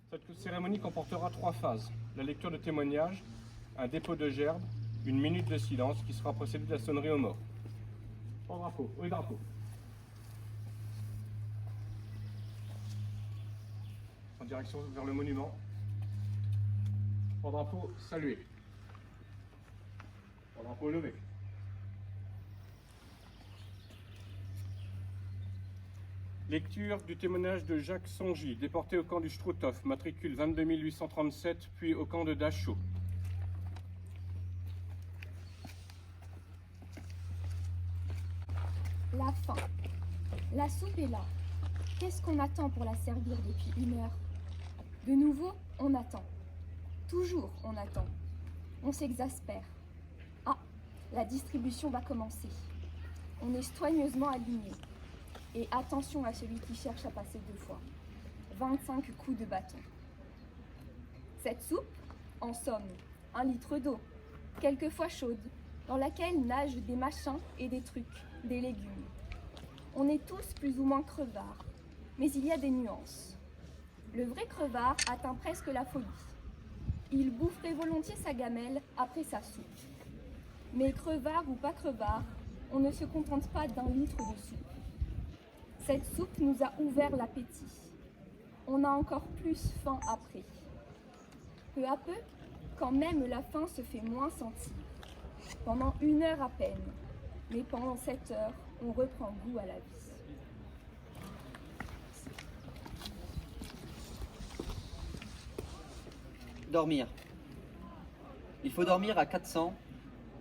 Cette cérémonie comportera 3 phases. La lecture de témoignages, un dépôt de gerbes, une minute de silence qui sera précédée de la sonnerie aux morts. Au drapeau, oui drapeau. En direction vers le monument. Au drapeau, saluer. Au drapeau, levé. Lecture du témoignage de Jacques Songy, déporté au camp du Struthof, matricule 22 837, puis au camp de Dachau. La faim. La soupe est là. Qu'est-ce qu'on attend pour la servir depuis 1 heure? De nouveau, on attend. Toujours, on attend. On s'exaspère. Ah, la distribution va commencer. On est soigneusement aligné. Et attention à celui qui cherche à passer 2 fois. 25 coups de bâton. Cette soupe, en somme, 1 litre d'eau, quelquefois chaude, dans laquelle nagent des machins et des trucs, des légumes. On est tous plus ou moins crevards, mais il y a des nuances. Le vrai crevard atteint presque la folie. Il boufferait volontiers sa gamelle après sa soupe. Mais crevard ou pas crevard, on ne se contente pas d'1 litre de soupe. Cette soupe nous a ouvert l'appétit. On a encore plus faim après. Peu à peu, quand même la faim se fait moins sentir. Pendant 1 heure à peine, mais pendant 7 heures, on reprend goût à la vie. Dormir. Il faut dormir à 400,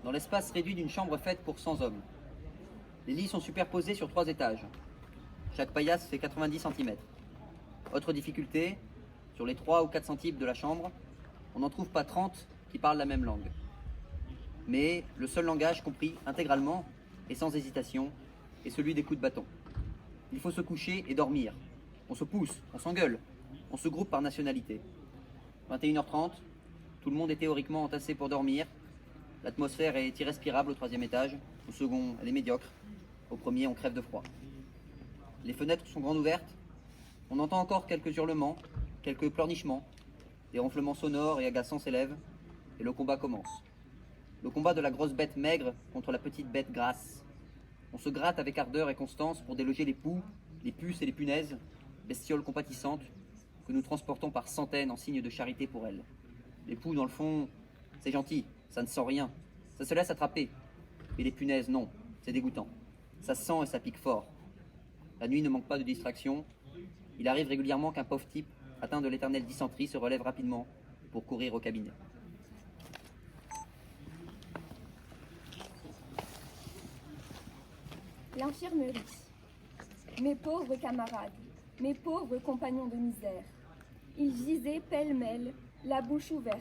dans l'espace réduit d'une chambre faite pour 100 hommes. Les lits sont superposés sur 3 étages. Chaque paillasse fait 90 cm. Autre difficulté, sur les 3 ou 4 centimes de la chambre, on n'en trouve pas 30 qui parlent la même langue. Mais le seul langage compris intégralement et sans hésitation est celui des coups de bâton. Il faut se coucher et dormir. On se pousse, on s'engueule, on se groupe par nationalité. 21h30, tout le monde est théoriquement entassé pour dormir. L'atmosphère est irrespirable au 3e étage. Au second, elle est médiocre. Au premier, on crève de froid. Les fenêtres sont grandes ouvertes. On entend encore quelques hurlements, quelques pleurnichements. Des ronflements sonores et agaçants s'élèvent. Et le combat commence. Le combat de la grosse bête maigre contre la petite bête grasse. On se gratte avec ardeur et constance pour déloger les poux, les puces et les punaises, bestioles compatissantes, que nous transportons par centaines en signe de charité pour elles. Les poux, dans le fond, c'est gentil, ça ne sent rien, ça se laisse attraper. Mais les punaises, non, c'est dégoûtant. Ça sent et ça pique fort. La nuit ne manque pas de distraction. Il arrive régulièrement qu'un pauvre type, atteint de l'éternelle dysenterie, se relève rapidement pour courir au cabinet. L'infirmerie. Mes pauvres camarades, mes pauvres compagnons de misère. Ils gisaient pêle-mêle, la bouche ouverte,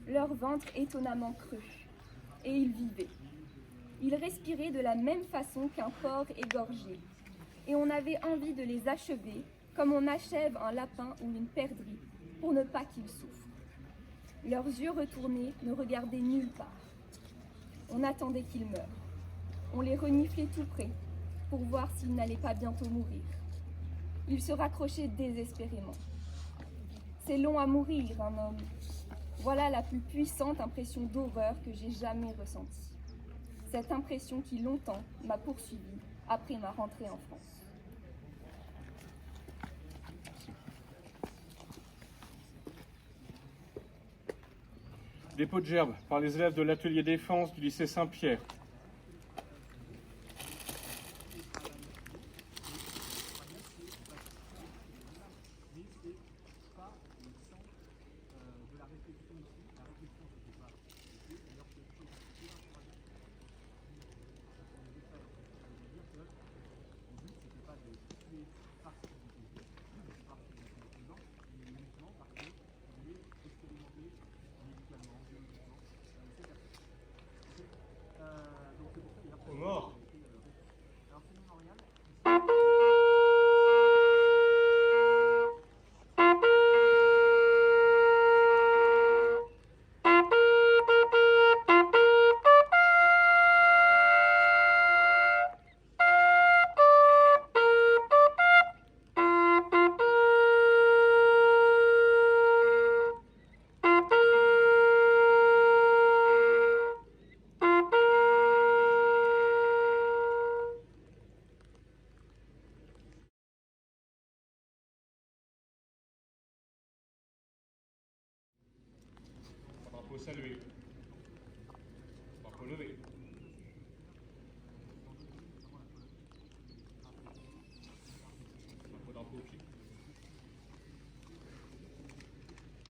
leur ventre étonnamment creux. Et ils vivaient. Ils respiraient de la même façon qu'un porc égorgé. Et on avait envie de les achever comme on achève un lapin ou une perdrix, pour ne pas qu'ils souffrent. Leurs yeux retournés ne regardaient nulle part. On attendait qu'ils meurent. On les reniflait tout près, pour voir s'ils n'allaient pas bientôt mourir. Ils se raccrochaient désespérément. C'est long à mourir, un homme. Voilà la plus puissante impression d'horreur que j'ai jamais ressentie. Cette impression qui longtemps m'a poursuivie après ma rentrée en France. Dépôt de gerbes par les élèves de l'atelier défense du lycée Saint-Pierre.